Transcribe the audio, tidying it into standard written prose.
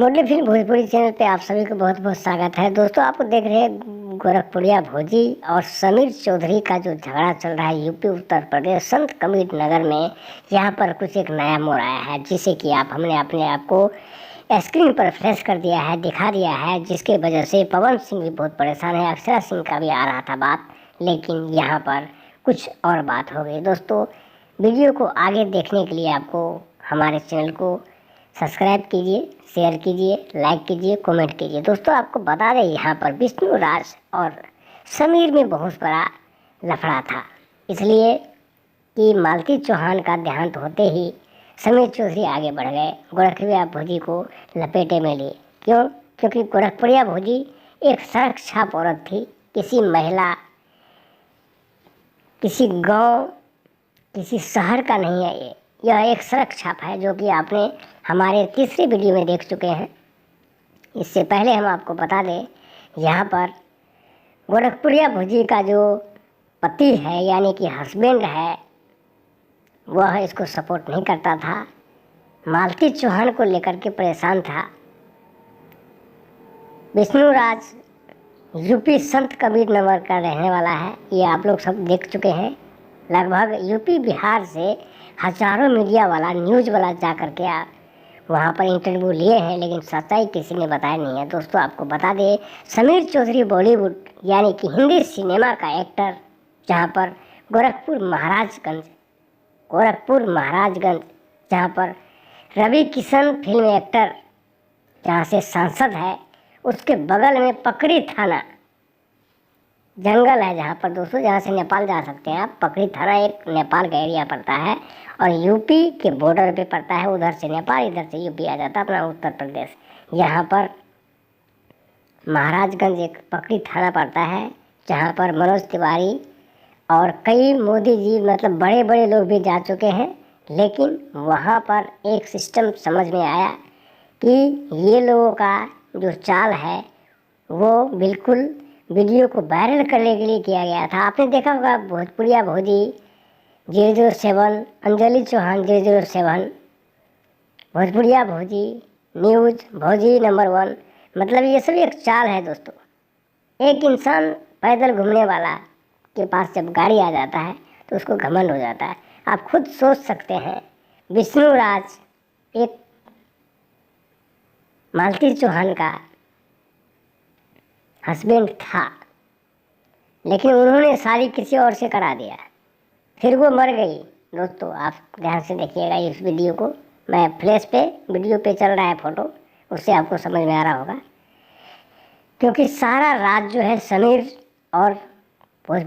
मोटली film Bhojpuri channel पे आप सभी को बहुत बहुत स्वागत है। दोस्तों, आपको देख रहे हैं गोरखपुरिया भोजी और समीर चौधरी का जो झगड़ा चल रहा है यूपी उत्तर प्रदेश संत कबीर नगर में। यहाँ पर कुछ एक नया मोड़ आया है, जिसे कि हमने अपने आप को स्क्रीन पर फ्लैश कर दिया है, दिखा दिया है, जिसके वजह से पवन सिंह भी बहुत परेशान है। अक्षरा सिंह का भी आ रहा था बात, लेकिन यहाँ पर कुछ और बात हो गई। दोस्तों, वीडियो को आगे देखने के लिए आपको हमारे चैनल को सब्सक्राइब कीजिए, शेयर कीजिए, लाइक कीजिए, कमेंट कीजिए। दोस्तों, आपको बता दें, यहाँ पर विष्णु राज और समीर में बहुत बड़ा लफड़ा था, इसलिए कि मालती चौहान का देहांत होते ही समीर चौधरी आगे बढ़ गए, गोरखपुरिया भोजी को लपेटे में लिए। क्यों? क्योंकि गोरखपुरिया भोजी एक सड़क छाप औरत थी। किसी महिला, किसी गांव, किसी शहर का नहीं है यह एक सड़क छाप है, जो कि आपने हमारे तीसरे वीडियो में देख चुके हैं। इससे पहले हम आपको बता दें, यहाँ पर गोरखपुरिया भोजी का जो पति है, यानी कि हस्बैंड है, वह इसको सपोर्ट नहीं करता था, मालती चौहान को लेकर के परेशान था। विष्णु राज यूपी संत कबीर नगर का रहने वाला है, ये आप लोग सब देख चुके हैं। लगभग यूपी बिहार से हजारों मीडिया वाला, न्यूज़ वाला जा कर के वहाँ पर इंटरव्यू लिए हैं, लेकिन सच्चाई किसी ने बताया नहीं है। दोस्तों, आपको बता दें, समीर चौधरी बॉलीवुड यानी कि हिंदी सिनेमा का एक्टर, जहाँ पर गोरखपुर महाराजगंज, जहाँ पर रवि किशन फिल्म एक्टर, जहाँ से सांसद है, उसके बगल में पकड़ी थाना जंगल है, जहाँ पर दोस्तों, जहाँ से नेपाल जा सकते हैं आप। पकड़ी थाना एक नेपाल का एरिया पड़ता है और यूपी के बॉर्डर पे पड़ता है। उधर से नेपाल, इधर से यूपी आ जाता है अपना उत्तर प्रदेश। यहाँ पर महाराजगंज एक पकड़ी थाना पड़ता है, जहाँ पर मनोज तिवारी और कई मोदी जी, मतलब बड़े बड़े लोग भी जा चुके हैं। लेकिन वहाँ पर एक सिस्टम समझ में आया कि ये लोगों का जो चाल है वो बिल्कुल वीडियो को वायरल करने के लिए किया गया था। आपने देखा होगा भोजपुरिया भोजी 007, अंजलि चौहान 007, भोजपुरिया भोजी न्यूज़, भोजी नंबर 1, मतलब ये सब एक चाल है दोस्तों। एक इंसान पैदल घूमने वाला के पास जब गाड़ी आ जाता है तो उसको घमंड हो जाता है। आप खुद सोच सकते हैं, विष्णु राज एक मालती चौहान का हस्बैंड था, लेकिन उन्होंने शादी किसी और से करा दिया, फिर वो मर गई। दोस्तों, आप ध्यान से देखिएगा इस वीडियो को। मैं फ्लैश पे वीडियो पे चल रहा है फ़ोटो, उससे आपको समझ में आ रहा होगा, क्योंकि सारा राज जो है समीर और भोजपुरी